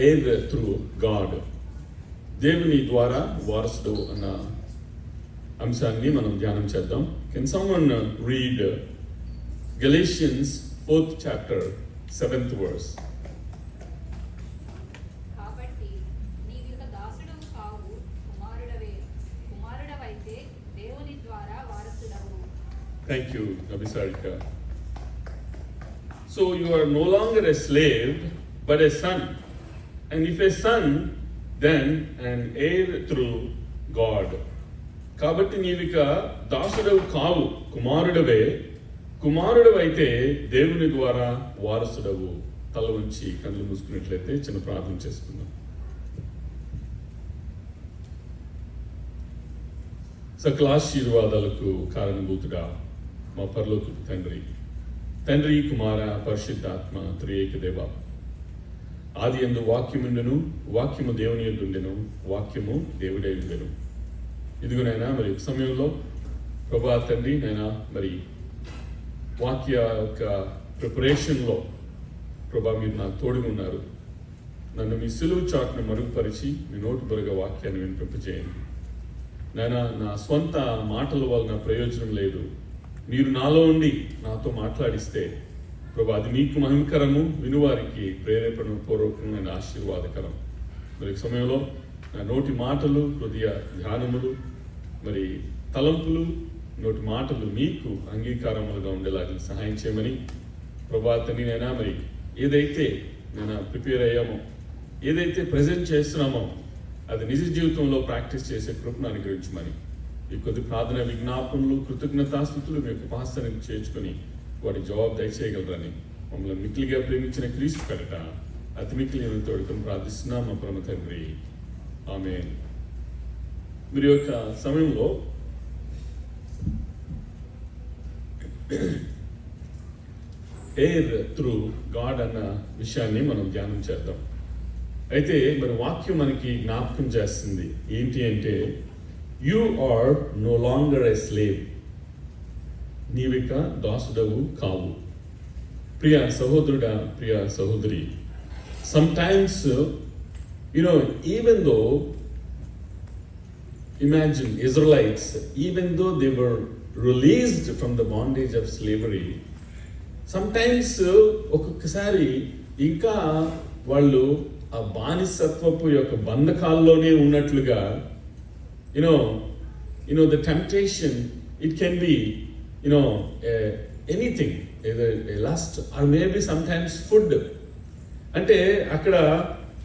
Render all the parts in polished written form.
Air through God, దేవుని ద్వారా వారసుడు అన్న అంశాన్ని మనం ధ్యానం చేద్దాం. Can someone read Galatians 4th chapter 7th verse? కాబట్టి నీవిక దాసుడవు కావు, కుమారుడవైతే దేవుని ద్వారా వారసుడవు. Thank you, Abhisarika. So you are no longer a slave, but a son. And if a son, then an heir through God. కాబట్టి నీవిక దాసుడవు కావు, కుమారుడవైతే దేవుని ద్వారా వారసుడవు. తల ఉంచి కళ్ళు మూసుకున్నట్లయితే చిన్న ప్రార్థన చేసుకుందాం. సకలాశీర్వాదాలకు కారణభూతుడా మా పరలోకపు తండ్రి, కుమార, పరిశుద్ధాత్మ త్రియేక దేవ. ఆది యందు వాక్యముండెను, వాక్యము దేవుని యందు ఉండెను, వాక్యము దేవుడై ఉండెను. ఇదిగో నాయనా, మరి సమయంలో ప్రభా తండ్రి నాయనా, మరి వాక్య యొక్క ప్రిపరేషన్లో ప్రభా మీరు నాకు తోడుగా ఉన్నారు. నన్ను మీ సులువు చాటును మరుగుపరిచి మీ నోటు బరుగా వాక్యాన్ని వినిపింపజేయండి. నాయనా, నా స్వంత మాటల వలన ప్రయోజనం లేదు. మీరు నాలో ఉండి నాతో మాట్లాడిస్తే ప్రభా అది మీకు మహిమకరము, వినువారికి ప్రేరేపణ పూర్వకమైన ఆశీర్వాదకరం. మరి సమయంలో నా నోటి మాటలు, హృదయ ధ్యానములు, మరి తలంపులు, నోటి మాటలు మీకు అంగీకారములుగా ఉండేలాగా సహాయం చేయమని ప్రభా తండ్రి నైనా, మరి ఏదైతే నేను ప్రిపేర్ అయ్యామో, ఏదైతే ప్రజెంట్ చేస్తున్నామో అది నిజ జీవితంలో ప్రాక్టీస్ చేసే కృపను అనుగ్రహించమని ఈ కొద్ది ప్రార్థన విజ్ఞాపనలు, కృతజ్ఞతాస్తుతులు మీ యొక్క పాస్తానికి చేర్చుకొని వాటి జవాబు దయచేయగలరని మమ్మల్ని మిక్కిలిగా ప్రేమించిన క్రీస్తు కడట అతి మిక్కిలి తోడుకొని ప్రార్థిస్తున్నాం మా పరమ తండ్రి, ఆమేన్. మీరు యొక్క సమయంలో ఎయిర్ త్రూ గాడ్ అన్న విషయాన్ని మనం ధ్యానం చేద్దాం. అయితే మరి వాక్యం మనకి జ్ఞాపకం చేస్తుంది ఏంటి అంటే, you are no longer a slave. నీవిక దాసుడవు కావు. ప్రియ సహోదరుడా, ప్రియ సహోదరి, sometimes even though imagine Israelites, even though they were released from the bondage of slavery, sometimes ఒక్కొక్కసారి ఇంకా వాళ్ళు ఆ బానిసత్వపు యొక్క బంధకాల్లోనే ఉన్నట్లుగా the temptation, it can be anything, either a lust or maybe sometimes food. అంటే అక్కడ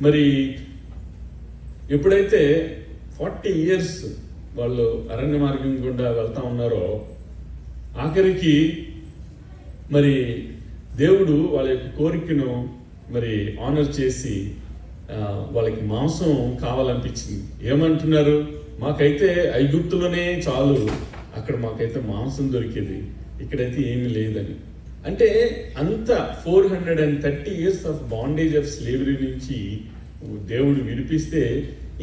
మరి ఎప్పుడైతే 40 years వాళ్ళు అరణ్య మార్గం గుండా వెళ్తా ఉన్నారో, ఆఖరికి మరి దేవుడు వాళ్ళ యొక్క కోరికను మరి ఆనర్ చేసి వాళ్ళకి మాంసం కావాలనిపించింది. ఏమంటున్నారు, మాకైతే ఐగుప్తులోనే చాలు, అక్కడ మాకైతే మాంసం దొరికేది, ఇక్కడైతే ఏమీ లేదని. అంటే అంత 430 years of bondage of slavery నుంచి దేవుడు విడిపిస్తే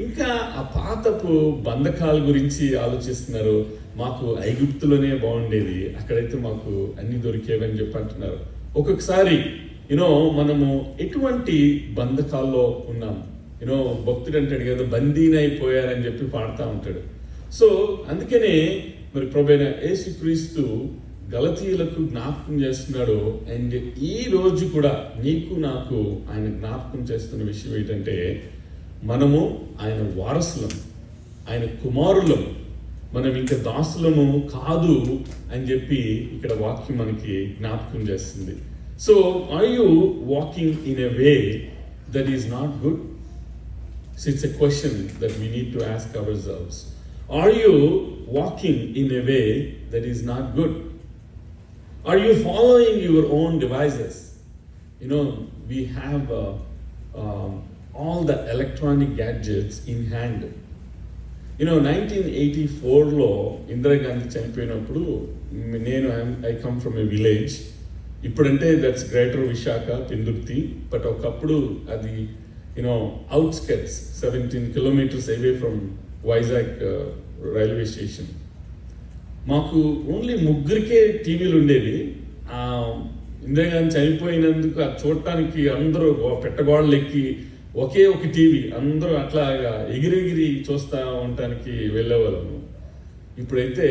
ఇంకా ఆ పాతపు బంధకాల గురించి ఆలోచిస్తున్నారు. మాకు ఐగుప్తులోనే బాగుండేది, అక్కడైతే మాకు అన్ని దొరికేవని చెప్పి అంటున్నారు. ఒక్కొక్కసారి మనము ఎటువంటి బంధకాల్లో ఉన్నాం. భక్తుడు అంటాడు కదా, బందీనైపోయారని చెప్పి పాడుతూ ఉంటాడు. సో అందుకనే మరి ప్రభువైన యేసుక్రీస్తు గలతీయులకు జ్ఞాపకం చేస్తున్నాడు. అండ్ ఈ రోజు కూడా నీకు నాకు ఆయన జ్ఞాపకం చేస్తున్న విషయం ఏంటంటే, మనము ఆయన వారసులం, ఆయన కుమారులం, మనం ఇంకా దాసులము కాదు అని చెప్పి ఇక్కడ వాక్యం మనకి జ్ఞాపకం చేస్తుంది. So are you walking in a way that is not good? It's a question that we need to ask ourselves. Are you walking in a way that is not good? Are you following your own devices? We have all the electronic gadgets in hand. 1984లో Indira Gandhi చనిపోయినప్పుడు I come from a village. ఇప్పుడంటే that's greater Visakha, Pendurthi. But ఒకప్పుడు అది outskirts, 17 kilometers away from Vizag railway station. మాకు only ముగ్గురికే టీవీలు ఉండేవి. ఇందిరాగాంధీ చనిపోయినందుకు అది చూడటానికి అందరూ పెట్టగోడలు ఎక్కి ఒకే ఒక టీవీ అందరూ అట్లాగా ఎగిరెగిరి చూస్తా ఉండటానికి వెళ్ళేవాళ్ళము. ఇప్పుడైతే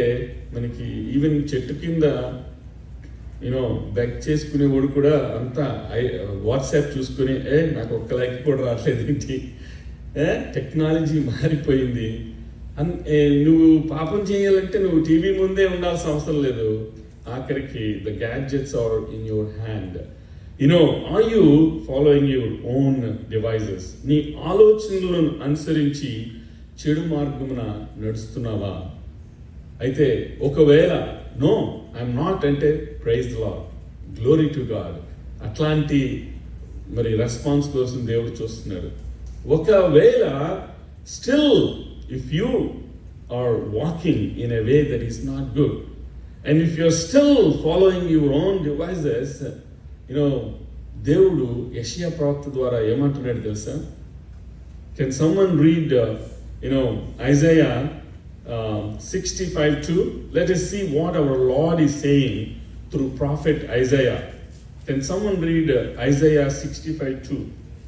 మనకి ఈవెన్ చెట్టు కింద బెక్ చేసుకునేవాడు కూడా అంతా వాట్సాప్ చూసుకుని నాకు ఒక్క లైక్ కూడా రావట్లేదు ఏంటి, టెక్నాలజీ మారిపోయింది. నువ్వు పాపం చేయాలంటే నువ్వు టీవీ ముందే ఉండాల్సిన అవసరం లేదు. ఆఖరికి the gadgets are in your hand. Are you following your own devices? నీ ఆలోచనలను అనుసరించి చెడు మార్గమున నడుస్తున్నావా? అయితే ఒకవేళ నో ఐఎమ్ నాట్ అంటే praise the lord, glory to God, అట్లాంటి మరి రెస్పాన్స్ కోసం దేవుడు చూస్తున్నాడు. ఒకవేళ still if you are walking in a way that is not good and if you are still following your own devices, దేవుడు యెషయా ప్రవక్త ద్వారా ఏమంటున్నాడు తెలుసా? Can someone read Isaiah 65:2? Let us see what our Lord is saying through prophet Isaiah. Can someone read Isaiah 65:2?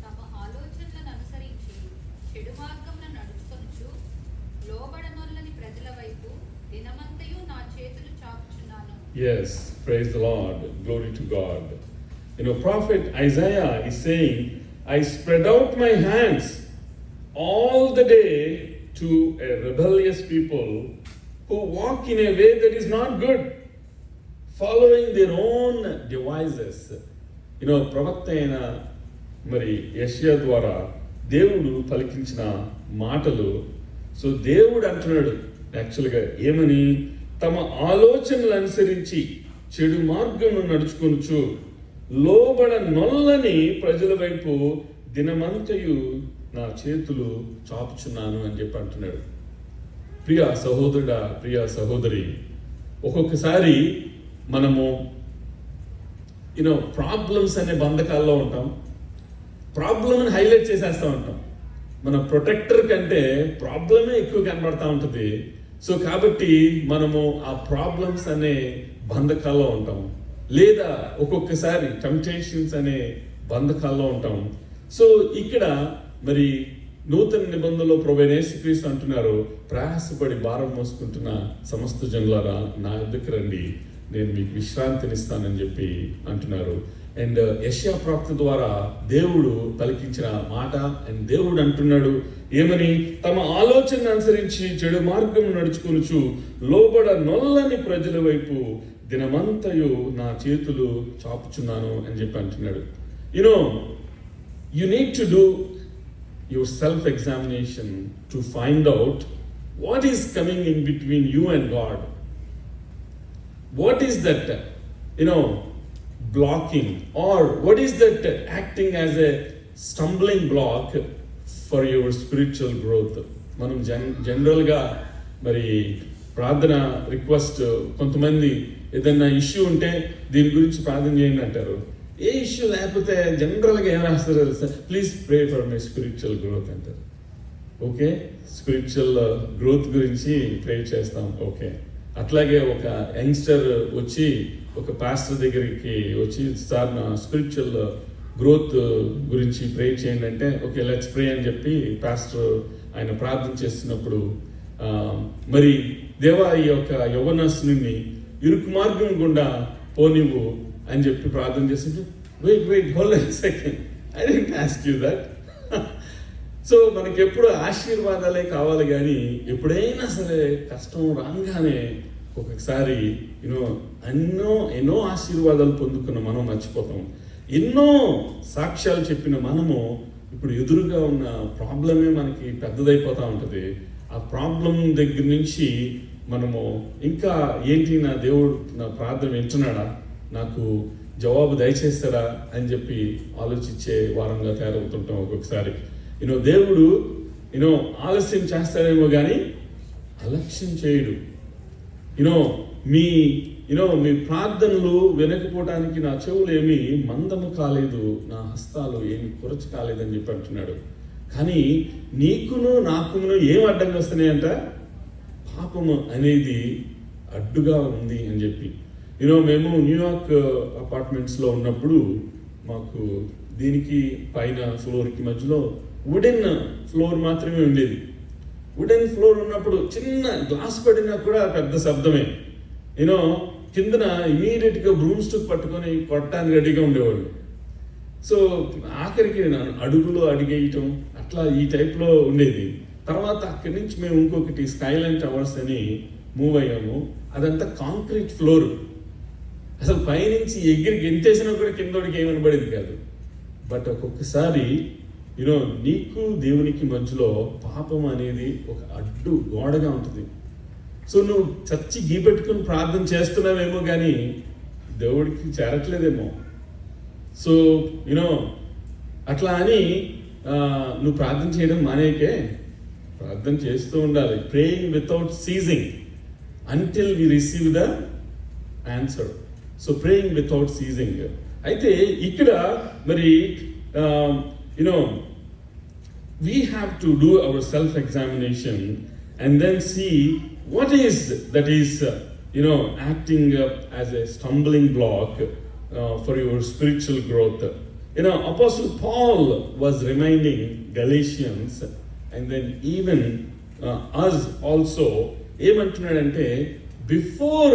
తమ ఆలోచనలను అనుసరించి చెడు మార్గమున నడుచుకొనుచు లోబడనొల్లని ప్రజల వైపు దినమంతయు నా చేతులు చాపుచున్నాను. Yes, praise the Lord, glory to God. Prophet Isaiah is saying, I spread out my hands all the day to a rebellious people who walk in a way that is not good, following their own devices. ప్రవక్త అయిన మరి యెషయా ద్వారా దేవుడు పలికించిన మాటలు. So దేవుడు అంటున్నాడు యాక్చువల్గా ఏమని? తమ ఆలోచనలు అనుసరించి చెడు మార్గమును నడుచుకొనుచు లోబడ నొల్లని ప్రజల వైపు దినమంతయు నా చేతులు చాపుచున్నాను అని చెప్పి అంటున్నాడు. ప్రియ సహోదరుడా, ప్రియ సహోదరి, ఒక్కొక్కసారి మనము ప్రాబ్లమ్స్ అనే బంధకాల్లో ఉంటాం. ప్రాబ్లమ్ని హైలైట్ చేసేస్తూ ఉంటాం. మన ప్రొటెక్టర్ కంటే ప్రాబ్లమే ఎక్కువ కనబడతా ఉంటుంది. సో కాబట్టి మనము ఆ ప్రాబ్లమ్స్ అనే బంధకాల్లో ఉంటాం, లేదా ఒక్కొక్కసారి టెంప్టేషన్స్ అనే బంధకాల్లో ఉంటాం. సో ఇక్కడ మరి నూతన నిబంధనలో ప్రభువైన యేసుక్రీస్తు అంటున్నారు, ప్రయాసపడి భారం మోసుకుంటున్న సమస్త జనులారా నా యొద్దకు రండి, నేను మీకు విశ్రాంతినిస్తానని చెప్పి అంటున్నారు. అండ్ యెషయా ప్రవక్త ద్వారా దేవుడు పలికించిన మాట. అండ్ దేవుడు అంటున్నాడు ఏమని? తమ ఆలోచన అనుసరించి చెడు మార్గం నడుచుకొనుచు లోబడ నొల్లని ప్రజల వైపు దినమంతయు నా చేతులు చాపుచున్నాను అని చెప్పి అంటున్నాడు. You need to do your self-examination to find out what is coming in between you and God. What is that, blocking, or what is that acting as a stumbling block for your spiritual growth? మనం జనరల్గా మరి ప్రార్థన request, కొంతమంది ఏదైనా issue ఉంటే దీని గురించి ప్రార్థన చేయండి అంటారు. ఏ ఇష్యూ లేకపోతే జనరల్గా ఏం రాస్తారు తెలుసా? Please pray for my spiritual growth అంటారు. ఓకే, స్పిరిచువల్ గ్రోత్ గురించి ప్రే చేస్తాం. ఓకే, అట్లాగే ఒక యంగ్స్టర్ వచ్చి ఒక పాస్టర్ దగ్గరికి వచ్చి, సార్ నా స్పిరిచువల్ గ్రోత్ గురించి ప్రే చేయండి అంటే, ఓకే లెట్స్ ప్రే అని చెప్పి పాస్టర్ ఆయన ప్రార్థన చేస్తున్నప్పుడు మరి దేవా ఈ యొక్క యవ్వనస్తుని ఇరుకు మార్గం గుండా పోనివ్వు అని చెప్పి ప్రార్థన చేస్తుంటే, wait hold a second, I don't ask you that. So మనకి ఎప్పుడు ఆశీర్వాదాలే కావాలి, కానీ ఎప్పుడైనా సరే కష్టం రాగానే ఒక్కొక్కసారి ఎన్నో ఆశీర్వాదాలు పొందుకున్న మనం మర్చిపోతాం. ఎన్నో సాక్ష్యాలు చెప్పిన మనము ఇప్పుడు ఎదురుగా ఉన్న ప్రాబ్లమే మనకి పెద్దదైపోతూ ఉంటుంది. ఆ ప్రాబ్లం దగ్గర నుంచి మనము ఇంకా ఏంటి, నా దేవుడు నా ప్రార్థన వింటున్నాడా, నాకు జవాబు దయచేస్తాడా అని చెప్పి ఆలోచించే వారంగా తయారవుతుంటాం ఒక్కొక్కసారి. దేవుడు ఆలస్యం చేస్తాడేమో కానీ అలక్ష్యం చేయడు. మీ ప్రార్థనలు వినకపోవడానికి నా చెవులు ఏమి మందము కాలేదు, నా హస్తాలు ఏమి కొరచ కాలేదని చెప్పి అంటున్నాడు. కానీ నీకును నాకును ఏం అడ్డంగా వస్తున్నాయంట? పాపము అనేది అడ్డుగా ఉంది అని చెప్పి. మేము న్యూయార్క్ అపార్ట్మెంట్స్లో ఉన్నప్పుడు మాకు దీనికి పైన ఫ్లోర్కి మధ్యలో వుడెన్ ఫ్లోర్ మాత్రమే ఉండేది. వుడెన్ ఫ్లోర్ ఉన్నప్పుడు చిన్న గ్లాస్ పడినా కూడా పెద్ద శబ్దమే. కిందన ఇమీడియట్గా బ్రూమ్ స్టిక్ పట్టుకొని కొట్టడానికి రెడీగా ఉండేవాళ్ళు. సో ఆఖరికి అడుగులో అడిగేయటం అట్లా ఈ టైప్లో ఉండేది. తర్వాత అక్కడి నుంచి మేము ఇంకొకటి స్కైలైన్ టవర్స్ అని మూవ్ అయ్యాము. అదంతా కాంక్రీట్ ఫ్లోర్. అసలు పైనుంచి ఎగిరి గెంతేసినా కూడా కిందోడికి ఏమనబడేది కాదు. బట్ ఒక్కొక్కసారి నీకు దేవునికి మధ్యలో పాపం అనేది ఒక అడ్డు గోడగా ఉంటుంది. సో నువ్వు చచ్చి గీపెట్టుకుని ప్రార్థన చేస్తున్నావేమో కానీ దేవుడికి చేరట్లేదేమో. సో అట్లా అని నువ్వు ప్రార్థన చేయడం మానేకే, ప్రార్థన చేస్తూ ఉండాలి. Praying without ceasing until we receive the answer. So praying without ceasing. అయితే ఇక్కడ మరి we have to do our self-examination and then see what is that is acting up as a stumbling block for your spiritual growth. Apostle Paul was reminding Galatians and then even us also, ఏమంటున్నాడంటే before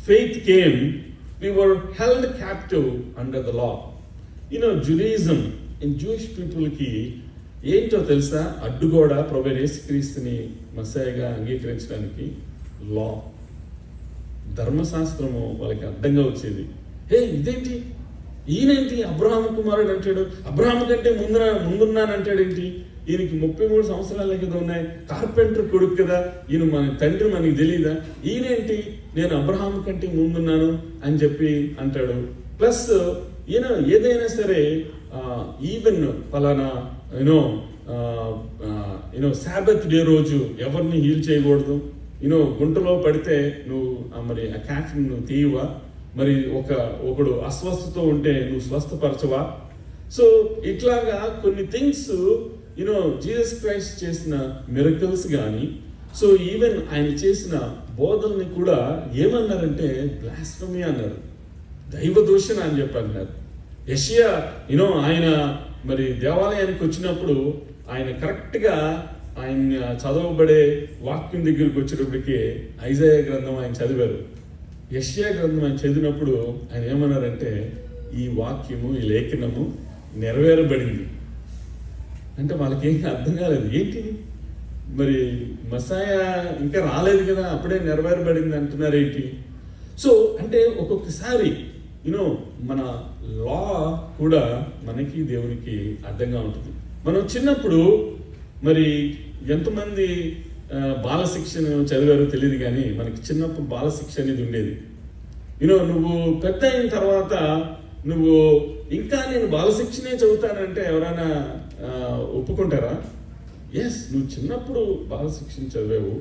faith came, we were held captive under the law. Judaism in Jewish people కి ఏంటో తెలుసా? అడ్డుగోడ ప్రభువైన యేసుక్రీస్తుని మస్సీయగా అంగీకరించడానికి లా, ధర్మశాస్త్రము వాళ్ళకి అడ్డంగా వచ్చేది. ఇదేంటి, ఈయనేంటి అబ్రహాము కుమారుడు అంటాడు, అబ్రహాము కంటే ముందున్నానంటాడేంటి, ఈయనకి 33 సంవత్సరాలే కదా ఉన్నాయి, కార్పెంటర్ కొడుకు కదా, ఈయన మన తండ్రి మనకి తెలియదా, ఈయనేంటి నేను అబ్రహాము కంటే ముందున్నాను అని చెప్పి అంటాడు. ప్లస్ ఏదైనా సరే ఈవెన్ పలానా సాబత్ డే రోజు ఎవరిని హీల్ చేయకూడదు, గుంటలో పడితే నువ్వు మరి ఆ క్యాఫిన్ నువ్వు తీయవా, మరి ఒకడు అస్వస్థతో ఉంటే నువ్వు స్వస్థపరచవా. సో ఇట్లాగా కొన్ని థింగ్స్ జీసస్ క్రైస్ట్ చేసిన మిరకల్స్ కానీ, సో ఈవెన్ ఆయన చేసిన బోధల్ని కూడా ఏమన్నారంటే బ్లాస్ఫమీ అన్నారు, దైవ దూషణ అని చెప్పి అన్నారు. యెషయా ఆయన మరి దేవాలయానికి వచ్చినప్పుడు ఆయన కరెక్ట్గా ఆయన చదవబడే వాక్యం దగ్గరికి వచ్చేటప్పటికి ఐజాయా గ్రంథం ఆయన చదివారు. యెషయా గ్రంథం ఆయన చదివినప్పుడు ఆయన ఏమన్నారంటే ఈ వాక్యము, ఈ లేఖనము నెరవేరబడింది అంటే వాళ్ళకి ఏం అర్థం కాలేదు. ఏంటి మరి మస్సాయా ఇంకా రాలేదు కదా, అప్పుడే నెరవేరబడింది అంటున్నారు ఏంటి? సో అంటే ఒక్కొక్కసారి మన లా కూడా మనకి దేవునికి అడ్డంగా ఉంటుంది. మనం చిన్నప్పుడు మరి ఎంతమంది బాలశిక్షను చదివారో తెలియదు కానీ మనకి చిన్నప్పుడు బాలశిక్ష అనేది ఉండేది. నువ్వు పెద్ద అయిన తర్వాత నువ్వు ఇంకా నేను బాలశిక్షనే చదువుతానంటే ఎవరైనా ఒప్పుకుంటారా? ఎస్, నువ్వు చిన్నప్పుడు బాలశిక్షను చదివావు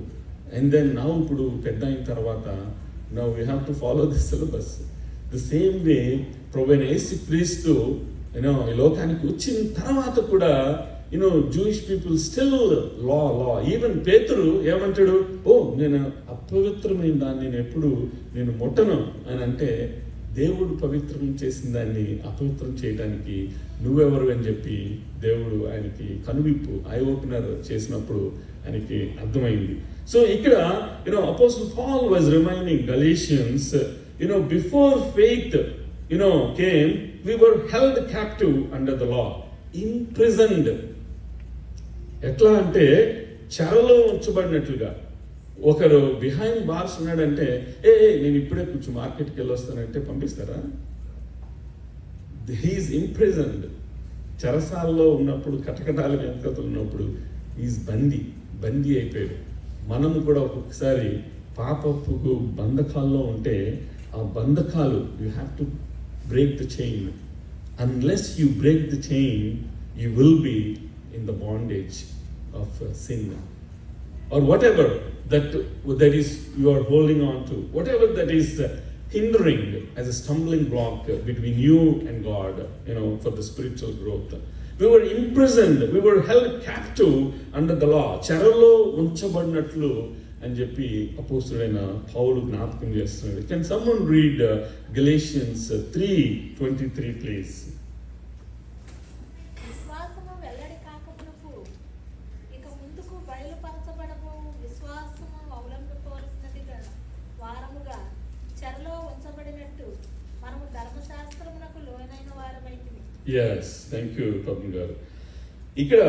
అండ్ దెన్ నా ఇప్పుడు పెద్ద అయిన తర్వాత now you have to follow this syllabus. The same way ప్రభువైన యేసుక్రీస్తు ఈ లోకానికి వచ్చిన తర్వాత కూడా జూయిష్ పీపుల్ స్టిల్ లా. ఈవెన్ పేతురు ఏమంటాడు, నేను అపవిత్రమైన దాన్ని నేను ముట్టను అని అంటే, దేవుడు పవిత్రం చేసిన దాన్ని అపవిత్రం చేయడానికి నువ్వెవరు అని చెప్పి దేవుడు ఆయనకి కనువిప్పు, ఐ ఓపెనర్ చేసినప్పుడు ఆయనకి అర్థమైంది. సో ఇక్కడ apostle Paul was reminding Galatians, before faith came, we were held captive under the law, imprisoned. ఎట్లా అంటే చెరలో ఉంచబడినట్లుగా. ఒకరు బిహైండ్ బార్స్ ఉన్నాడంటే నేను ఇప్పుడే కొంచెం మార్కెట్కి వెళ్ళొస్తానంటే పంపిస్తారా? He is imprisoned. చెరసాల్లో ఉన్నప్పుడు, కటకటాల వెనకతలు ఉన్నప్పుడు ఈజ్ బందీ అయిపోయాడు. మనము కూడా ఒక్కొక్కసారి పాపపు బంధకాల్లో ఉంటే ఆ బంధకాలు you have to break the chain. Unless you break the chain, you will be in the bondage of sin or whatever that is you are holding on to, whatever that is hindering as a stumbling block between you and God, for the spiritual growth. We were imprisoned, we were held captive under the law. చెరలో ఉంచబడినట్లు అని చెప్పి అపోస్తుడైన పౌలు జ్ఞాపకం చేస్తున్నాడు. Can someone read Galatians 3:23 please? విశ్వాసము వెల్లడి కాకమునుపు ఇక ముందుకు బయలుపరచబడము విశ్వాసము అవలంబింపవలసినదిగా వారముగా చెరలో ఉంచబడినట్టు మనము ధర్మశాస్త్రమునకు లోనైన వారమైతిమి. ఎస్, థ్యాంక్ యూ పద్మ గారు. ఇక్కడ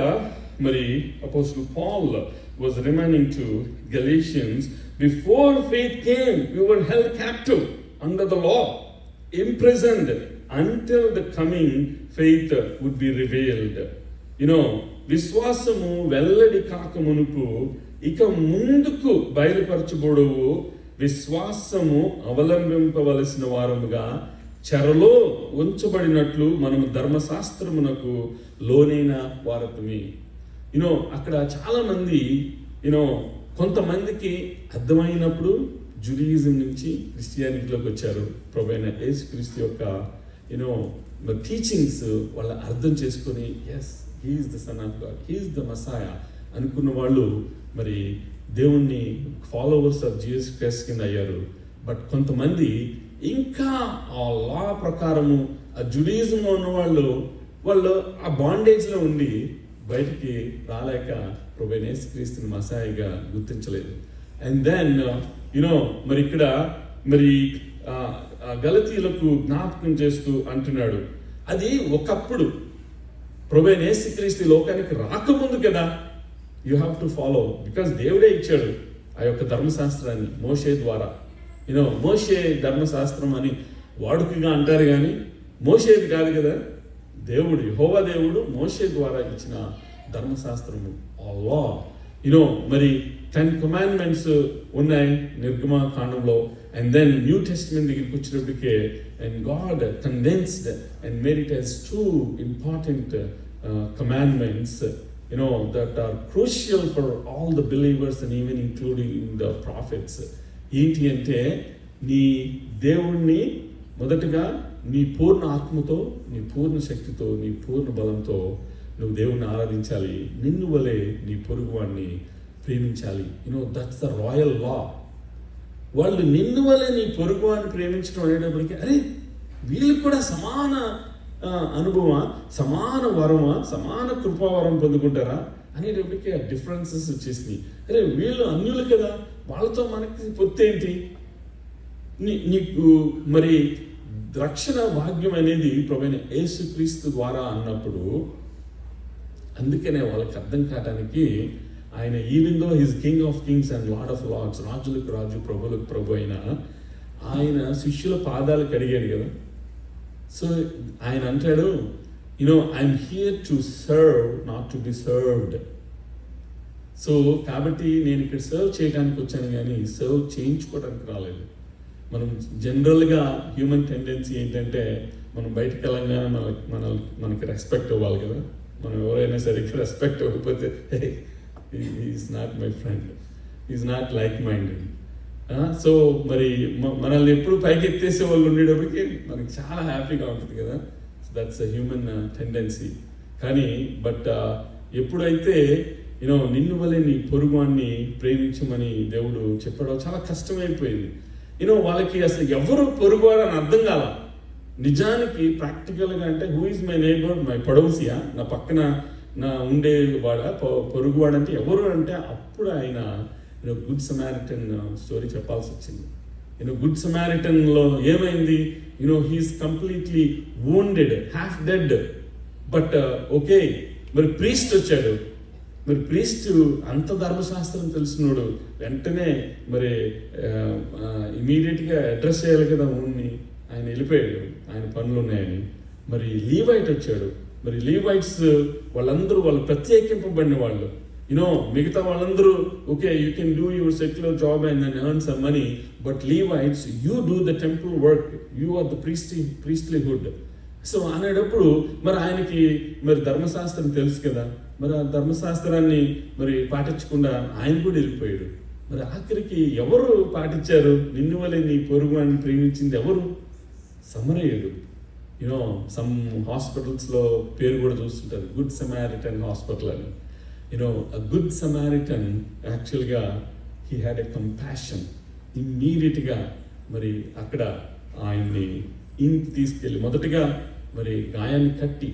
మరి apostle Paul was reminding to Galatians, before faith came, we were held captive under the law, imprisoned until the coming faith would be revealed. విశ్వాసము వెల్లడి కాక మునుపు ఇక ముందుకు బయలుపరచబడువు విశ్వాసము అవలంబింపవలసిన వారముగా చెరలో ఉంచబడినట్లు మనము ధర్మశాస్త్రమునకు లోనైన వారతమి. అక్కడ చాలా మంది కొంతమందికి అర్థమైనప్పుడు జుడియిజం నుంచి క్రిస్టియానిటీలోకి వచ్చారు. ప్రభువైన యేసుక్రీస్తు యొక్క టీచింగ్స్ వాళ్ళ అర్థం చేసుకొని as he is the son of God, he is the Messiah అనుకున్న వాళ్ళు మరి దేవుణ్ణి ఫాలోవర్స్ ఆఫ్ జీసస్ క్రైస్ట్ కింద అయ్యారు. బట్ కొంతమంది ఇంకా ఆ లా ప్రకారము ఆ జుడియిజంలో ఉన్న వాళ్ళు ఆ బాండేజ్లో ఉండి బయటికి రాలేక ప్రభువైన యేసుక్రీస్తుని మసాయిగా గుర్తించలేదు. అండ్ దెన్ మరి ఇక్కడ మరి గలతీయులకు జ్ఞాపకం చేస్తూ అంటున్నాడు, అది ఒకప్పుడు ప్రభువైన యేసుక్రీస్తు లోకానికి రాకముందు కదా you have to follow, because దేవుడే ఇచ్చాడు ఆ యొక్క ధర్మశాస్త్రాన్ని మోషే ద్వారా. మోషే ధర్మశాస్త్రం అని వాడుకగా అంటారు కానీ మోషేది కాదు కదా, దేవుడు యెహోవా దేవుడు మోషే ద్వారా ఇచ్చిన ధర్మశాస్త్రము ఆ లా. మరి 10 commandments ఉన్నాయి నిర్గమకాండంలో. అండ్ దెన్ న్యూ టెస్టిమెంట్ దగ్గరికి వచ్చినప్పటికే and God condensed and made it as 2 important commandments that are crucial for all the believers and even including the prophets. ఏంటి అంటే నీ దేవుణ్ణి మొదటగా నీ పూర్ణ ఆత్మతో, నీ పూర్ణ శక్తితో, నీ పూర్ణ బలంతో నువ్వు దేవుణ్ణి ఆరాధించాలి. నిన్ను వలె నీ పొరుగువాడిని ప్రేమించాలి. దట్స్ ద రాయల్ లా. వాళ్ళు నిన్ను వలె నీ పొరుగువాడిని ప్రేమించడం అనేటప్పటికీ అరే వీళ్ళు కూడా సమాన అనుభవమా, సమాన వరమా, సమాన కృపావరం పొందుకుంటారా అనేటప్పటికీ ఆ డిఫరెన్సెస్ వచ్చేసినాయి. అరే వీళ్ళు అన్యులు కదా, వాళ్ళతో మనకి పొత్తేంటి? నీకు మరి రక్షణ భాగ్యం అనేది ప్రభువైన యేసుక్రీస్తు ద్వారా అన్నప్పుడు, అందుకనే వాళ్ళకి అర్థం కావడానికి ఆయన even though his king of kings and lord of lords, రాజులకు రాజు ప్రభులకు ప్రభు అయిన ఆయన శిష్యుల పాదాలు కడిగాడు కదా. సో ఆయన అంటాడు I'm here to serve not to be served. So కాబట్టి నేను ఇక్కడ సర్వ్ చేయడానికి వచ్చాను కానీ సర్వ్ చేయించుకోవడానికి రాలేదు. మనం జనరల్గా హ్యూమన్ టెండెన్సీ ఏంటంటే మనం బయటకు వెళ్ళంగానే మనకి రెస్పెక్ట్ ఇవ్వాలి కదా. మనం ఎవరైనా సరిగ్గా రెస్పెక్ట్ ఇవ్వకపోతే is not my friend, is not like minded. So మరి మనల్ని ఎప్పుడు పైకి ఎత్తేసే వాళ్ళు ఉండేటప్పటికి మనకి చాలా హ్యాపీగా ఉంటుంది కదా. So that's a human tendency. కానీ బట్ ఎప్పుడైతే నిన్ను వలె నీ పొరుగువాన్ని ప్రేమించమని దేవుడు చెప్పాడో చాలా కష్టమైపోయింది. వాళ్ళకి అసలు ఎవరు పొరుగువారని అర్థం కాల. నిజానికి ప్రాక్టికల్గా అంటే who is my neighbour, my పడోసియా, నా పక్కన నా ఉండేవాడ పొరుగువాడంటే ఎవరు అంటే అప్పుడు ఆయన గుడ్ సమారిటన్ స్టోరీ చెప్పాల్సి వచ్చింది. గుడ్ సమారిటన్లో ఏమైంది? He is completely wounded, half dead. But okay, మరి ప్రీస్ట్ వచ్చాడు. మరి ప్రీస్ట్ అంత ధర్మశాస్త్రం తెలిసినోడు వెంటనే మరి ఇమీడియట్గా అడ్రస్ చేయాలి కదా ఊరిని. ఆయన వెళ్ళిపోయాడు, ఆయన పనులు ఉన్నాయని. మరి లీవైట్ వచ్చాడు. మరి లీవైట్స్ వాళ్ళందరూ వాళ్ళు ప్రత్యేకింపబడిన వాళ్ళు. మిగతా వాళ్ళందరూ okay you can do your secular job and then earn some money, but Levites you do the temple work, you are the priesthood. So అనేటప్పుడు మరి ఆయనకి మరి ధర్మశాస్త్రం తెలుసు కదా. మరి ఆ ధర్మశాస్త్రాన్ని మరి పాటించకుండా ఆయన కూడా వెళ్ళిపోయాడు. మరి ఆఖరికి ఎవరు పాటించారు? నిన్ను వలె నీ పొరుగు అని ప్రేమించింది ఎవరు? సమరయుడు. సమ్ హాస్పిటల్స్లో పేరు కూడా చూస్తుంటారు, గుడ్ సమారిటన్ హాస్పిటల్ అని. A good Samaritan actually he had a compassion. ఇమ్మీడియట్గా మరి అక్కడ ఆయన్ని ఇంటికి తీసుకెళ్ళి మొదటగా మరి గాయాన్ని కట్టి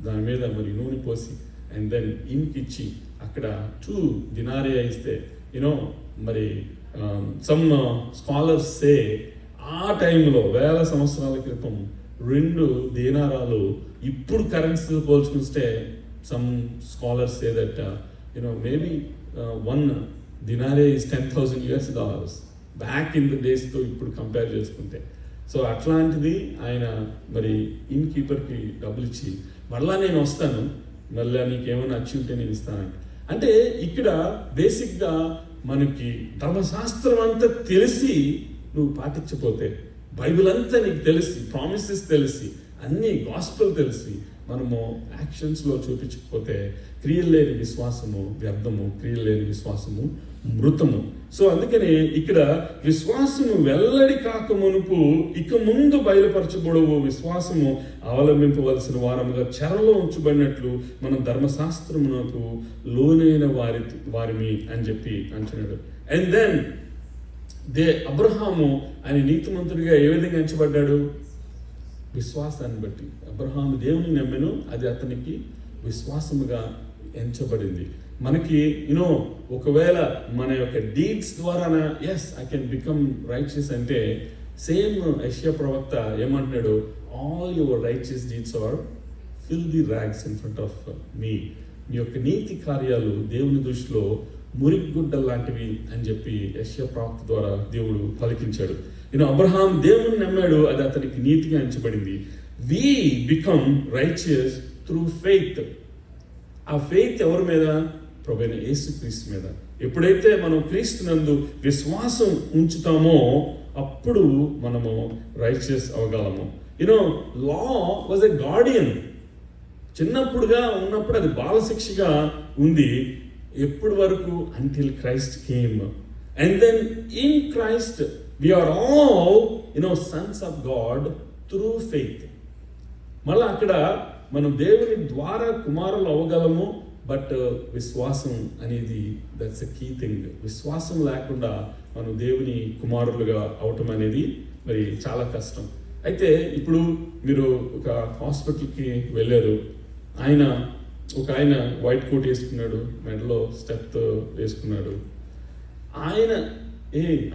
దాని మీద మరి నూనె పోసి అండ్ దెన్ ఇంటికి ఇచ్చి అక్కడ 2 denarii ఇస్తే మరి సమ్ స్కాలర్స్ సే ఆ టైంలో 1000 సంవత్సరాల క్రితం 2 దేనారాలు ఇప్పుడు కరెన్సీ పోల్చుకుంటే some scholars say that maybe 1 denarii is $10,000 back in the డేస్తో ఇప్పుడు కంపేర్ చేసుకుంటే. సో అట్లాంటిది ఆయన మరి ఇన్ కీపర్కి డబ్బులు ఇచ్చి మళ్ళా నేను వస్తాను, మళ్ళీ నీకేమైనా వచ్చి ఉంటే నేను ఇస్తానంట. అంటే ఇక్కడ బేసిక్గా మనకి ధర్మశాస్త్రం అంతా తెలిసి నువ్వు పాటించకపోతే, బైబిల్ అంతా నీకు తెలిసి, ప్రామిసెస్ తెలిసి, అన్ని గాస్పెల్ తెలిసి మనము యాక్షన్స్లో చూపించకపోతే క్రియలు లేని విశ్వాసము వ్యర్థము, క్రియలు లేని విశ్వాసము మృతము. సో అందుకని ఇక్కడ విశ్వాసము వెల్లడి కాక మునుపు ఇక ముందు బయలుపరచబడవు విశ్వాసము అవలంబింపవలసిన వారముగా చెరలో ఉంచబడినట్లు మనం ధర్మశాస్త్రమునకు లోనైన వారిమి అని చెప్పి అంటున్నాడు. అండ్ దెన్ అబ్రహాము ఆయన నీతిమంతుడిగా ఏ విధంగా ఎంచబడ్డాడు? విశ్వాసాన్ని బట్టి. అబ్రహాము దేవుని నమ్మెను, అది అతనికి విశ్వాసముగా ఎంచబడింది. మనకి ఒకవేళ మన యొక్క డీడ్స్ ద్వారా as I can become righteous అంటే సేమ్ యెషయా ప్రవక్త ఏమంటున్నాడు? All your righteous deeds are filthy rags in front of me. మీ యొక్క నీతి కార్యాలు దేవుని దృష్టిలో మురిగుడ్డలు లాంటివి అని చెప్పి యెషయా ప్రవక్త ద్వారా దేవుడు పలికించాడు. అబ్రహాం దేవుని నమ్మాడు, అది అతనికి నీతిగా ఎంచబడింది. We become righteous through faith. ఆ ఫెయిత్ ఎవరి మీద? ప్రభువైన యేసుక్రీస్తు మీద. ఎప్పుడైతే మనం క్రీస్తునందు విశ్వాసం ఉంచుతామో అప్పుడు మనము రైచియస్ అవ్వగలము. Law was a guardian. చిన్నప్పుడుగా ఉన్నప్పుడు అది బాలశిక్షగా ఉంది. ఎప్పటి వరకు? Until Christ came. And then in Christ we are all sons of God through faith. మళ్ళీ అక్కడ మనం దేవుని ద్వారా కుమారులు అవ్వగలము. బట్ విశ్వాసం అనేది దట్స్ ఎ కీ థింగ్. విశ్వాసం లేకుండా మనం దేవుని కుమారులుగా అవటం అనేది మరి చాలా కష్టం. అయితే ఇప్పుడు మీరు ఒక హాస్పిటల్కి వెళ్ళారు, ఒక ఆయన వైట్ కోట్ వేసుకున్నాడు, మెడలో స్టెప్ వేసుకున్నాడు. ఆయన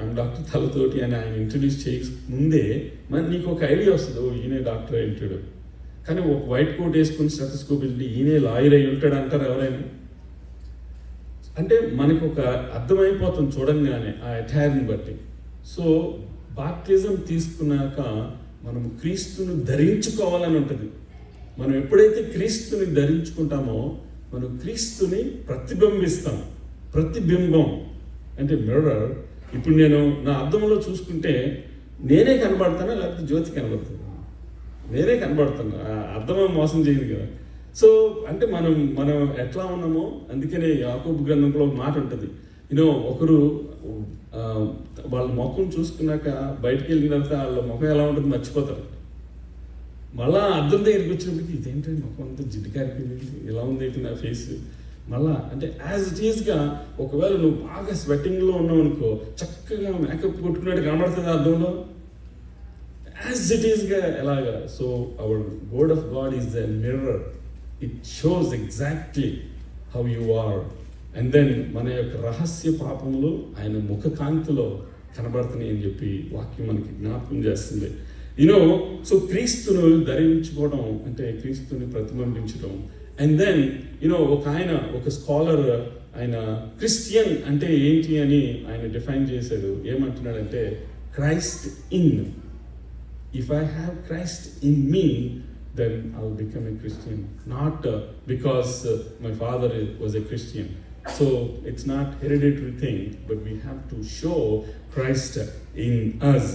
ఆమె డాక్టర్ తలతోటి అని ఆయన ఇంట్రడ్యూస్ చేయక ముందే మరి నీకు ఒక ఐడియా వస్తుంది, ఈయనే డాక్టర్ అయి ఉంటాడు. కానీ ఒక వైట్ కోట్ వేసుకుని స్టెథోస్కోప్ వెళ్ళి ఈయనే లాయర్ అయి ఉంటాడు అంటారు ఎవరైనా? అంటే మనకు ఒక అర్థమైపోతుంది చూడంగానే ఆ అటైర్ని బట్టి. సో బాప్టిజం తీసుకున్నాక మనం క్రీస్తుని ధరించుకోవాలని ఉంటుంది. మనం ఎప్పుడైతే క్రీస్తుని ధరించుకుంటామో మనం క్రీస్తుని ప్రతిబింబిస్తాం. ప్రతిబింబం అంటే మిర్రర్. ఇప్పుడు నేను నా అద్దంలో చూసుకుంటే నేనే కనబడతానా లేకపోతే జ్యోతి కనబడుతుంది? నేనే కనబడతాను. అర్థం మోసం చేయదు కదా. సో అంటే మనం ఎట్లా ఉన్నామో అందుకనే యాకోబు గ్రంథంలో ఒక మాట ఉంటుంది. ఒకరు వాళ్ళ ముఖం చూసుకున్నాక బయటికి వెళ్ళిన తర్వాత వాళ్ళ ముఖం ఎలా ఉంటుంది మర్చిపోతారు. మళ్ళా అద్దం దగ్గరికి వచ్చినప్పటికి ఇదేంటంటే ముఖం అంతా జిడ్డు కారిపోయింది, ఇలా ఉంది ఏంటి నా ఫేస్. మళ్ళా అంటే యాజ్ ఇట్ ఈస్గా ఒకవేళ నువ్వు బాగా స్వెట్టింగ్లో ఉన్నావు అనుకో, చక్కగా మేకప్ కొట్టుకున్నట్టు కనబడుతుంది అర్థంలో. యాజ్ ఇట్ ఈస్గా ఎలాగా. So our word of God is the mirror. It shows exactly how you are. And then మన యొక్క రహస్య పాపములు ఆయన ముఖ కాంతిలో కనబడుతున్నాయి అని చెప్పి వాక్యం మనకి జ్ఞాపకం చేస్తుంది. సో క్రీస్తును ధరించుకోవడం అంటే క్రీస్తుని ప్రతిబింబించడం. అండ్ దెన్ ఒక స్కాలర్ ఆయన క్రిస్టియన్ అంటే ఏంటి అని ఆయన డిఫైన్ చేశాడు. ఏమంటున్నాడంటే Christ in. If I have Christ in me then I will become a Christian. Not because my father was a Christian. So it's not hereditary thing, but we have to show Christ in us.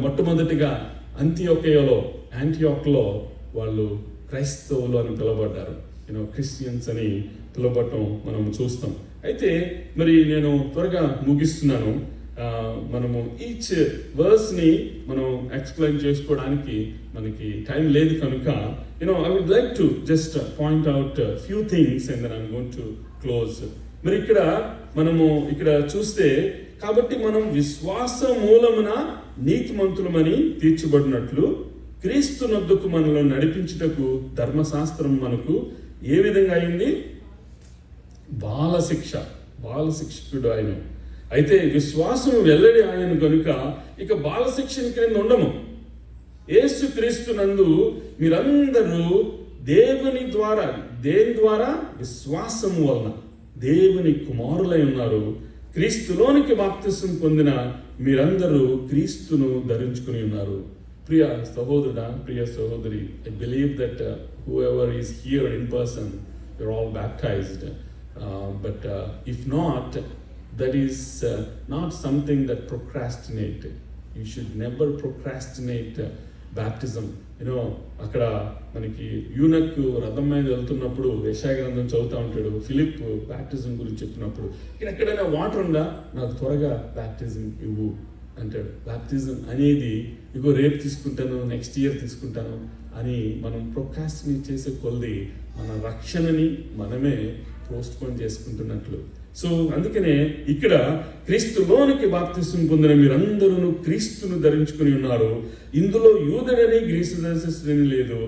మొట్టమొదటిగా యాంటియోక్లో వాళ్ళు క్రైస్తవులు అని పిలవబడ్డారు. Christians అని పిలవబడటం మనం చూస్తాం. అయితే మరి నేను త్వరగా ముగిస్తున్నాను. మనము ఈచ్ వర్స్ని మనం ఎక్స్ప్లెయిన్ చేసుకోవడానికి మనకి టైం లేదు కనుక I would like to just point out a few things and then I'm going to close. మరి ఇక్కడ మనము ఇక్కడ చూస్తే, కాబట్టి మనం విశ్వాస మూలమున నీతిమంతులమని తీర్చబడినట్లు క్రీస్తునొద్దకు మనలో నడిపించుటకు ధర్మశాస్త్రం మనకు ఏ విధంగా అయింది? బాలశిక్షకుడు ఆయన. అయితే విశ్వాసం వెల్లడి ఆయన కనుక ఇక బాలశిక్షణ క్రింద ఉండము. యేసు క్రీస్తునందు మీరందరూ దేవుని ద్వారా, దేని ద్వారా? విశ్వాసము వలన దేవుని కుమారులై ఉన్నారు. క్రీస్తులోనికి బాప్తిసం పొందిన మీరందరూ క్రీస్తును ధరించుకుని ఉన్నారు. ప్రియ సహోదరుడా, ప్రియ సహోదరి, I believe that whoever is here in person, you're all baptized. But if not, that is not something that procrastinate. You should never procrastinate baptism. అక్కడ మనకి యూనక్ రథం మీద వెళ్తున్నప్పుడు యెషయా గ్రంథం చదువుతూ ఉంటాడు. ఫిలిప్ బ్యాప్టిజం గురించి చెప్పినప్పుడు, ఎక్కడైనా వాటర్ ఉందా, నాకు త్వరగా బ్యాప్టిజం ఇవ్వు అంటాడు. బ్యాప్టిజం అనేది ఇగో రేపు తీసుకుంటాను, నెక్స్ట్ ఇయర్ తీసుకుంటాను అని మనం ప్రొక్రాస్టినేట్ చేసే కొలది మన రక్షణని మనమే పోస్ట్పోన్ చేసుకుంటున్నట్లు. సో అందుకనే ఇక్కడ క్రీస్తులోనికి బాప్తిసం పొందిన మీరందరూ క్రీస్తును ధరించుకుని ఉన్నారు. ఇందులో యూదుడని గ్రీసుడని లేదు,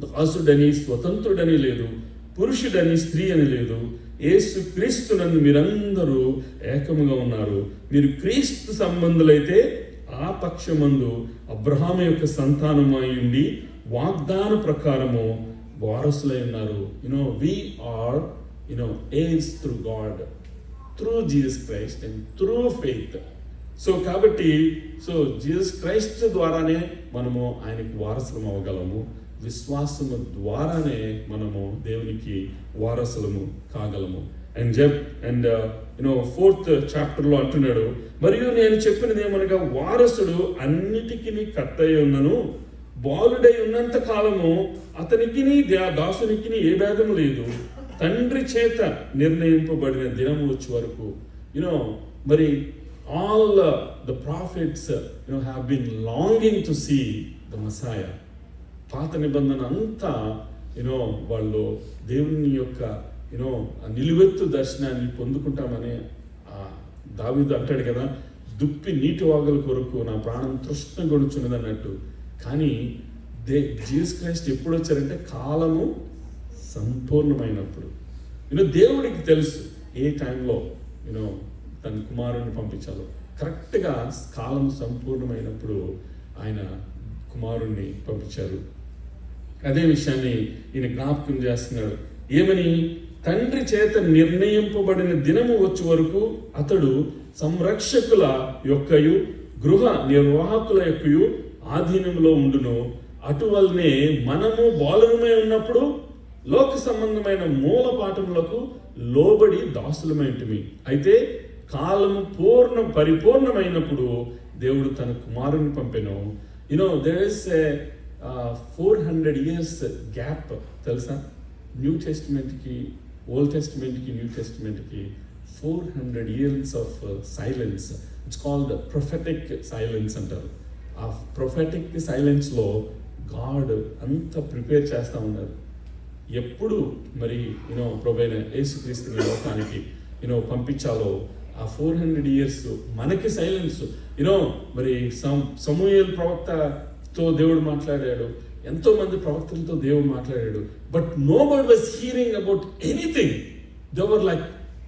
దాసుడని స్వతంత్రుడని లేదు, పురుషుడని స్త్రీ అని లేదు. యేసు క్రీస్తునందు మీరందరూ ఏకముగా ఉన్నారు. మీరు క్రీస్తు సంబంధులైతే ఆ పక్షమందు అబ్రహాము యొక్క సంతానమై ఉండి వాగ్దాన ప్రకారము వారసులై ఉన్నారు. We are heirs through God, through Jesus Christ and through faith. So కాబట్టి జీసస్ క్రైస్ట్ ద్వారానే మనము ఆయనకి వారసులం అవ్వగలము. విశ్వాసము ద్వారానే మనము దేవునికి వారసులము కాగలము. అండ్ 4th చాప్టర్లో అంటున్నాడు, మరియు నేను చెప్పినది ఏమనగా వారసుడు అన్నిటికీ కర్తయ్య ఉన్నను, బాలుడై ఉన్నంత కాలము అతనికి దాసునికి ఏ భేదము లేదు, తండ్రి చేత నిర్ణయింపబడిన దినము వచ్చే వరకు. మరి all the prophets have been longing to see the Messiah. పాత నిబంధన అంతా వాళ్ళు దేవుని యొక్క నిలువెత్తు దర్శనాన్ని పొందుకుంటామని దావీదు అంటాడు కదా, దుప్పి నీటి వాగుల కొరకు నా ప్రాణం తృష్ణ గొడుచున్నది అన్నట్టు. కానీ జీసస్ క్రైస్ట్ ఎప్పుడు వచ్చారంటే కాలము సంపూర్ణమైనప్పుడు. దేవుడికి తెలుసు ఏ టైంలో తన కుమారుని పంపించాలో. కరెక్ట్గా కాలం సంపూర్ణమైనప్పుడు ఆయన కుమారుణ్ణి పంపించారు. అదే విషయాన్ని ఈయన జ్ఞాపకం చేస్తున్నాడు. ఏమని? తండ్రి చేత నిర్ణయింపబడిన దినము వచ్చే వరకు అతడు సంరక్షకుల యొక్కయు గృహ నిర్వాహకుల యొక్కయు ఆధీనంలో ఉండును. అటువలనే మనము బాలురమై ఉన్నప్పుడు లోక సంబంధమైన మూల పాఠములకు లోబడి దాసులమైంటిమి. అయితే కాలము పరిపూర్ణమైనప్పుడు దేవుడు తన కుమారుని పంపెను. there is a 400 years gap తెలుసా? న్యూ టెస్టిమెంట్కి, ఓల్డ్ టెస్టిమెంట్కి, న్యూ టెస్టిమెంట్కి 400 years of silence. It's called prophetic silence అంటారు. ఆ ప్రొఫెటిక్ సైలెన్స్లో గాడ్ అంతా ప్రిపేర్ చేస్తూ ఉన్నారు. ఎప్పుడు మరి ప్రభువైన యేసుక్రీస్తుని లోకానికి పంపించాలో ఆ 400 years మనకి సైలెన్స్. మరి సమూయేలు ప్రవక్తతో దేవుడు మాట్లాడాడు, ఎంతో మంది ప్రవక్తలతో దేవుడు మాట్లాడాడు. But nobody was hearing about anything. They were like,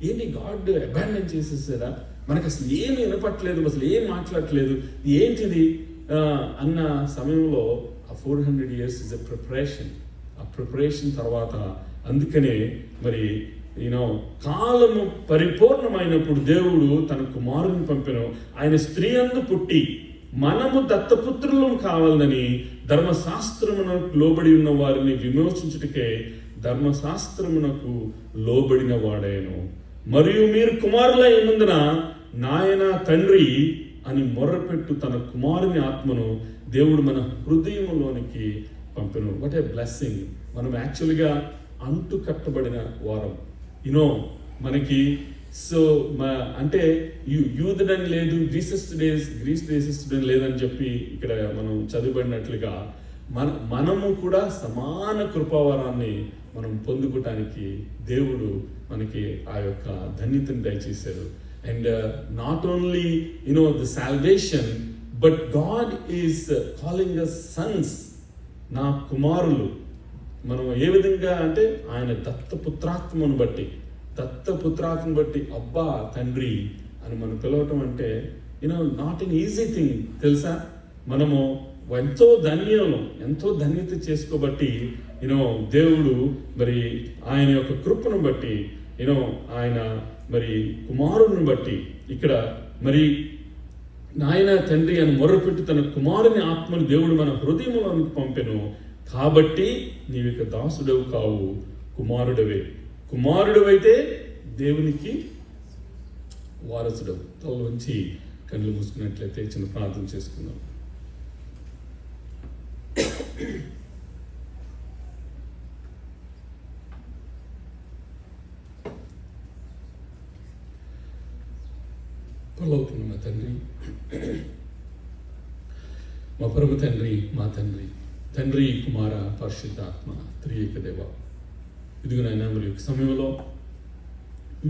ఏంటి గాడ్ అబాండన్ చేసేసారా, మనకు అసలు ఏమి వినపట్లేదు, అసలు ఏం మాట్లాడట్లేదు, ఏంటిది అన్న సమయంలో ఆ 400 years ఇస్ ఎ ప్రిపరేషన్. ఆ ప్రిపరేషన్ తర్వాత అందుకనే మరి కాలము పరిపూర్ణమైనప్పుడు దేవుడు తన కుమారుని పంపెను. ఆయన స్త్రీ అందు పుట్టి మనము దత్తపుత్రులను కావాలని ధర్మశాస్త్రమునకు లోబడి ఉన్న వారిని విమోచించుటకే ధర్మశాస్త్రమునకు లోబడిన వాడాను. మరియు మీరు కుమారులై ఉన్నందున నాయన తండ్రి అని మొర్రపెట్టు తన కుమారుని ఆత్మను దేవుడు మన హృదయంలోనికి పంపెను. What a blessing. మనం యాక్చువల్గా అంటు కట్టబడిన వారం. మనకి అంటే యూదుడని లేదు, గ్రీస్ దేశస్థుడని లేదని చెప్పి ఇక్కడ మనం చదివబడినట్లుగా మనము కూడా సమాన కృపావరాన్ని మనం పొందుకోవటానికి దేవుడు మనకి ఆ యొక్క ధన్యతను దయచేశారు. And not only the salvation, but God is calling us sons, నా కుమారులు. మనం ఏ విధంగా అంటే ఆయన దత్తపుత్రాత్మను బట్టి అబ్బా తండ్రి అని మనం పిలవటం అంటే నాట్ ఎన్ ఈజీ థింగ్ తెలుసా. మనము ఎంతో ధన్యత చేసుకోబట్టి దేవుడు మరి ఆయన యొక్క కృపను బట్టి ఆయన మరి కుమారుని బట్టి ఇక్కడ మరి నాయన తండ్రి అని మొర్రపెట్టి తన కుమారుని ఆత్మను దేవుడు మన హృదయంలోనికి పంపెను. కాబట్టి నీవిక దాసుడవు కావు, కుమారుడవైతే దేవునికి వారసుడవు. తల వంచి కళ్ళు మూసుకున్నట్లయితే చిన్న ప్రార్థన చేసుకుందాం. పరలోకమున్న మా తండ్రి, మా పరమ తండ్రి, మా తండ్రి కుమార పరిశుద్ధాత్మ త్రియేక దేవ, ఇదిగోనైనా మరి యొక్క సమయంలో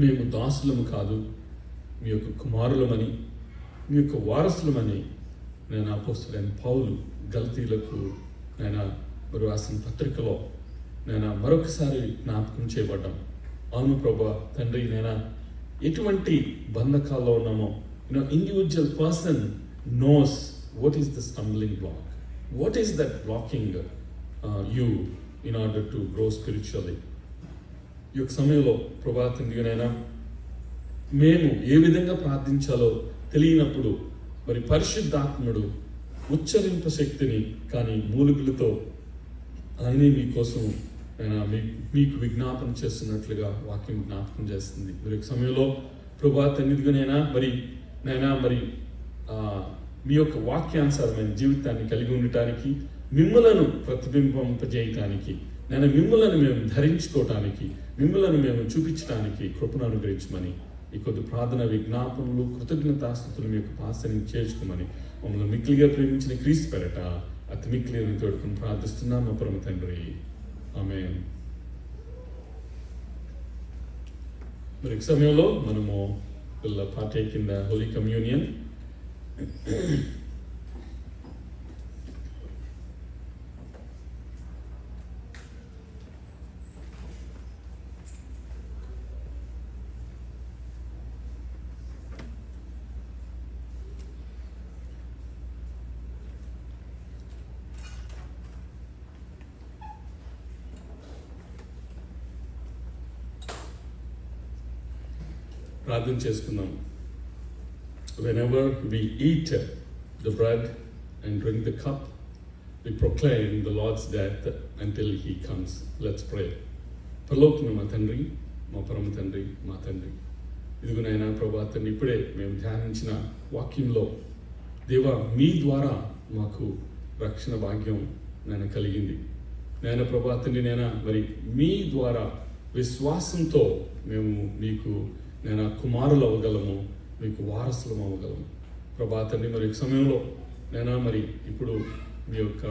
మేము దాసులము కాదు, మీ యొక్క కుమారులమని, మీ యొక్క వారసులమని నేను అపోస్తలుడైన పౌలు గలతీయులకు నేను మరి రాసిన పత్రికలో నేను మరొకసారి జ్ఞాపకం చేయబడ్డాం. అవును ప్రభా తండ్రి, నేను ఎటువంటి బంధకాల్లో ఉన్నామో individual person knows what is the stumbling block, what is that blocking you in order to grow spiritually. ఈ యొక్క సమయంలో ప్రభా తండ్రినైనా మేము ఏ విధంగా ప్రార్థించాలో తెలియనప్పుడు మరి పరిశుద్ధాత్ముడు ఉచ్చరింప శక్తిని కానీ మూలుగులతో ఆయనే మీకోసం మీకు విజ్ఞాపన చేస్తున్నట్లుగా వాక్యం జ్ఞాపకం చేస్తుంది. మరి యొక్క సమయంలో ప్రభా తండ్రినైనా మరి మీ యొక్క వాక్యానుసారమైన జీవితాన్ని కలిగి ఉండటానికి, మిమ్మలను ప్రతిబింబింపజేయటానికి, మిమ్మలను మేము ధరించుకోవటానికి, మిమ్మలను మేము చూపించడానికి కృపను అనుగ్రహించమని ఈ కొద్ది ప్రార్థన విజ్ఞాపనలు కృతజ్ఞతాస్తుతులు మీ యొక్క పాసని చేర్చుకోమని మమ్మల్ని మిక్కిలిగా ప్రేమించిన క్రీస్తు పేరట అతి మిక్కిలిని తోడుకుని ప్రార్థిస్తున్నాం మా పరమ తండ్రి, ఆమేన్. మరి ఈ సమయంలో మనము partake in the Holy Communion. ప్రార్థన చేసుకుందాం. Whenever we eat the bread and drink the cup, we proclaim the Lord's death until He comes. Let's pray. పరలోకమున్న మా తండ్రి, మా పరమ తండ్రి, మా తండ్రి, ఇదిగోనైనా ప్రభా తండ్రి, ఇప్పుడే మేము ధ్యానించిన వాక్యంలో దేవా మీ ద్వారా మాకు రక్షణ భాగ్యం నేను కలిగింది. నేను ప్రభా తండ్రి మరి మీ ద్వారా విశ్వాసంతో మేము మీకు కుమారులు అవ్వగలము, మీకు వారసులం అవ్వగలము. ప్రభా తండ్రి మరి సమయంలో మరి ఇప్పుడు మీ యొక్క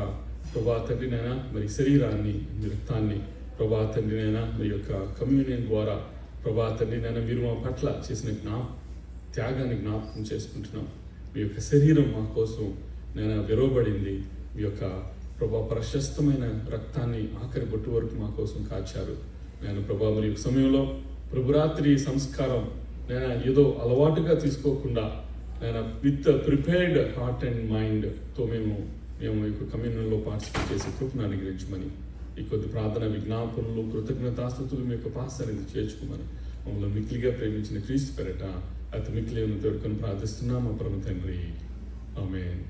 ప్రభా తండ్రి మరి శరీరాన్ని, మీ రక్తాన్ని ప్రభా తండ్రి మీ యొక్క కమ్యూనియన్ ద్వారా ప్రభా తండ్రి మీరు మా పట్ల చేసిన త్యాగాన్ని జ్ఞాపకం చేసుకుంటున్నాం. మీ యొక్క శరీరం మా కోసం విరవబడింది. మీ యొక్క ప్రభా ప్రశస్తమైన రక్తాన్ని ఆఖరి బొట్టు వరకు మా కోసం కాచారు. ప్రభా మరి యొక్క సమయంలో ప్రభురాత్రి సంస్కారం ఏదో అలవాటుగా తీసుకోకుండా విత్ ప్రిపేర్డ్ హార్ట్ అండ్ మైండ్తో మేము ఈ కమ్యూనియన్లో పార్టిసిపేట్ చేసే కృపను అనుగ్రహించమని ఈ కొద్ది ప్రార్థన విజ్ఞాపనలు కృతజ్ఞతాస్తుతులు మీ యొక్క పాసరిని చేర్చుకోమని మమ్మల్ని మిక్కిలిగా ప్రేమించిన క్రీస్తు పేరట అతి మిక్కిలి తోడుకొని ప్రార్థిస్తున్నాం మా పరమ తండ్రి, ఆమేన్.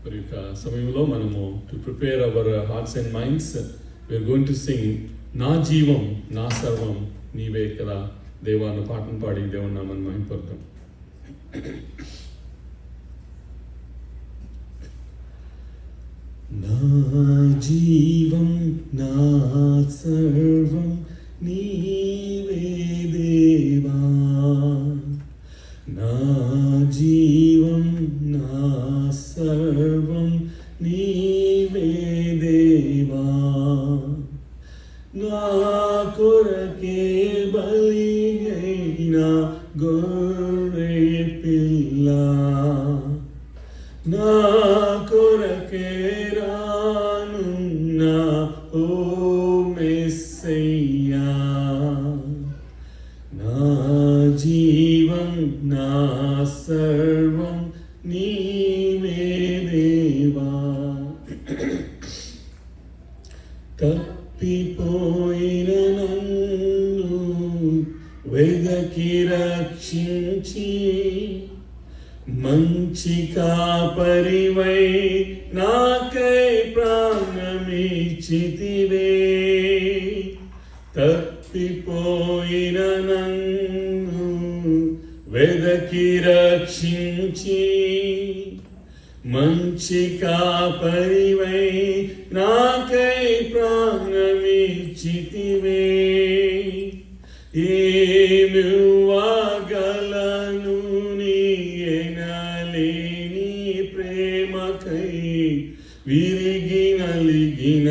మరి యొక్క సమయంలో మనము to prepare our hearts and minds we are going to sing నా జీవం నా సర్వం నీవే కదా దేవా అన్న పాటను పాడి దేవుని నామని మహిమపడతాం. నా జీవం నా సర్వం నీవే దేవా, నా జీవం సర్వం నీవే దేవా, నా కొరకే బలిగైన గొర్రె పిల్ల, నా కొరకే రానున్న ఓ మెస్సయ్యా, నా జీవం నా సర్వం నీవే దేవా. తప్పిపోయిన నన్ను వెదకి రక్షించి, మంచి కాపరివై నాకై ప్రాణమిచ్చితివే. తప్పిపోయిన నన్ను వెదకి రక్షించి, మంచి కాపరివై నాకై ప్రాణమిచ్చితివే. ఏమివ్వగలను నీ ఎనలేని ప్రేమకై విరిగి నలిగిన